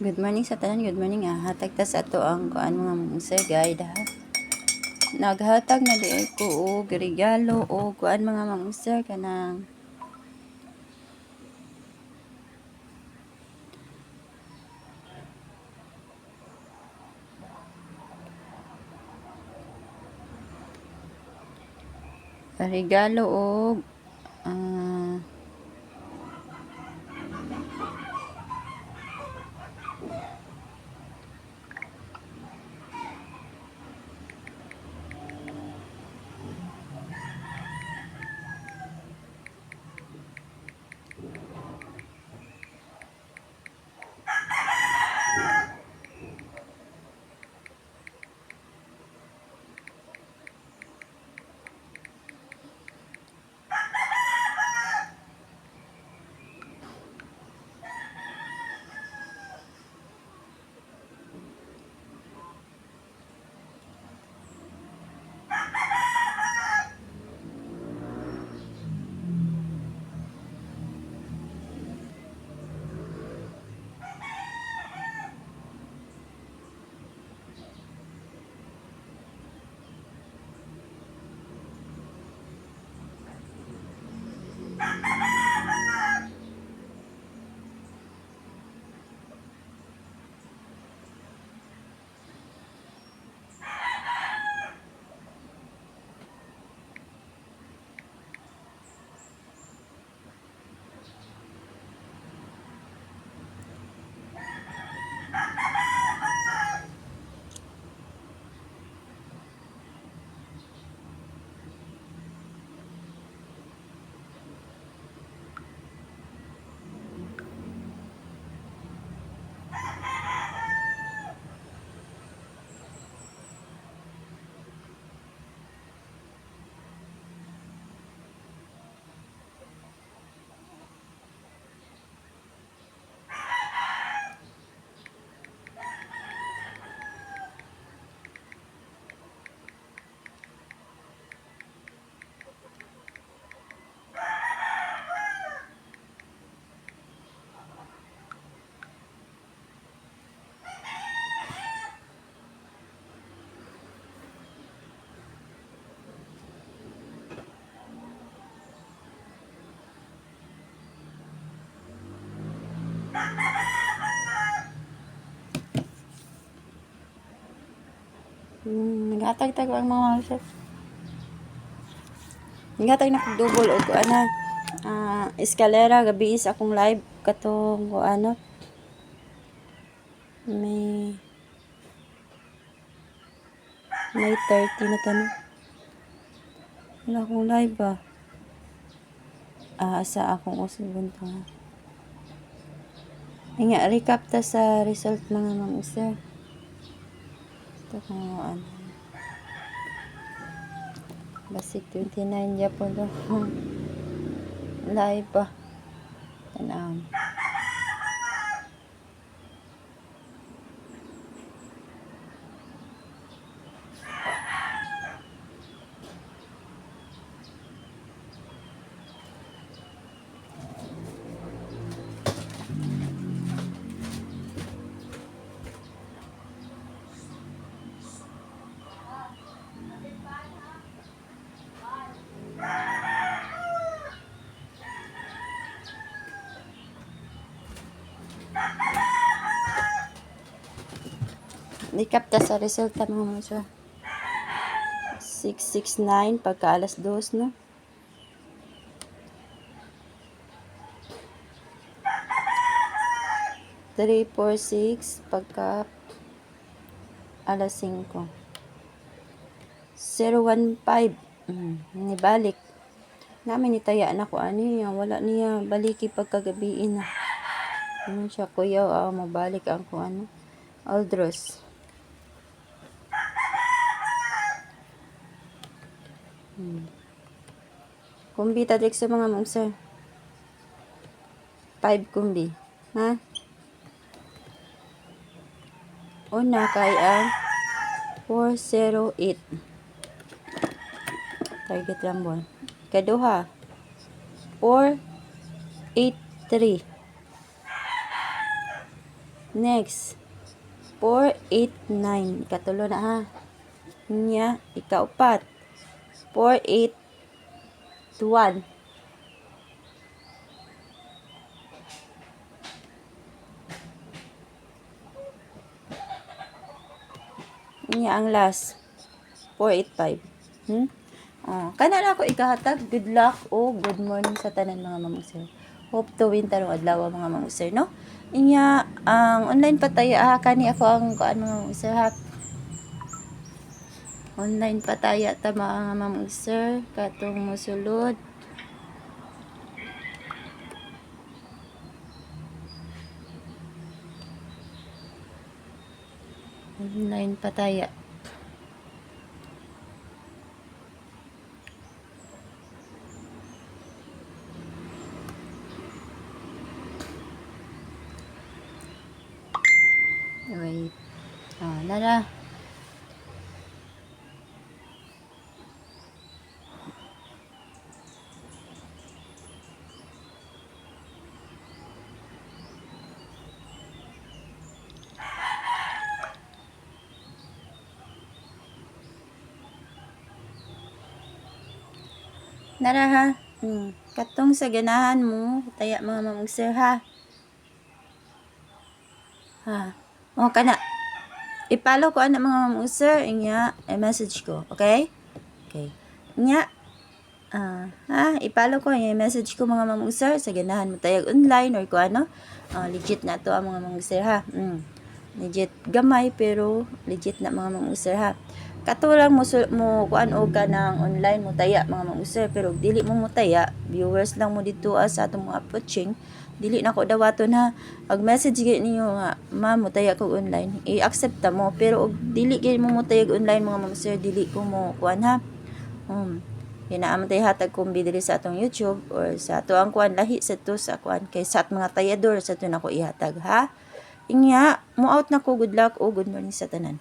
Good morning sa tanan, good morning hatag ta sa ato ang kuan mga sir guide ha. Naghatag na di ko og regalo o kuan mga sir kanang regalo og ah, naghatag tag ang mga sir. Naghatag na kog double og ana eskalera gabi is akong live katong ano may 30 na tanong. Wala akong live ba? Sa akong usog bunto ha. Nga, recap ta sa result mga sir. Ito kung ano. Basic 29 Japon do. Live ba? Tanaw. Recap ta sa resulta mga sir. 669 pagka alas 2 no. 346 pagka alas 5. 015 nibalik namin itaya na ko ani wala niya baliki pagkagabiin na. Ano siya kuya mabalik ang ko ano Aldros. Kumbi tadik sa mga sir. 5 kumbi. Ha? Una kay ang 408. Target lang mo. Kaduha 483. Next, 4, 8, 9. Ikatulo na ha. Nya, ikaupat. 4, 8, 1. Nya ang last. 4, 8, 5. Kana na ako ikahatag. Good luck o good morning sa tanan mga mamang sir. Hope to win tarong adlaw mga mamang sir, no? Inya, ang online pataya ha. Kani ako ang kuan mga mamang sir ha. Online pataya ta mga mamang sir. Katong musulod. Online pataya. Wait. Nara. Nara ha. Katong sa ganahan mo, taya mga mamang sir ha. Kana. I-follow ko ana mga mamang sir, inya i-message ko, okay? Okay. Inya i-follow ko i-message ko mga mamang sir sa ganahan mo tayag online or ko ano. Legit na to ang mga mamang sir ha. Legit gamay pero legit na mga mamang sir ha. Katulang mo kuan og ka ng online mo taya mga mamang sir pero dili mo taya, viewers lang mo dito sa atong mga approaching. Dili na ko dawaton ha. Ag message gyud ninyo nga ma'am mo taya ko online, i-accept mo pero og dili gyud mo tayag online mga mamang sir, dili ko mo kuan ha. Kinaaman tayo hatag kumbi diri sa atong YouTube or sa ato ang kuan lahi sa to sa kuan kay sa mga tayador sa to nako ihatag ha. Inya mo out na ko, good luck o good morning sa tanan.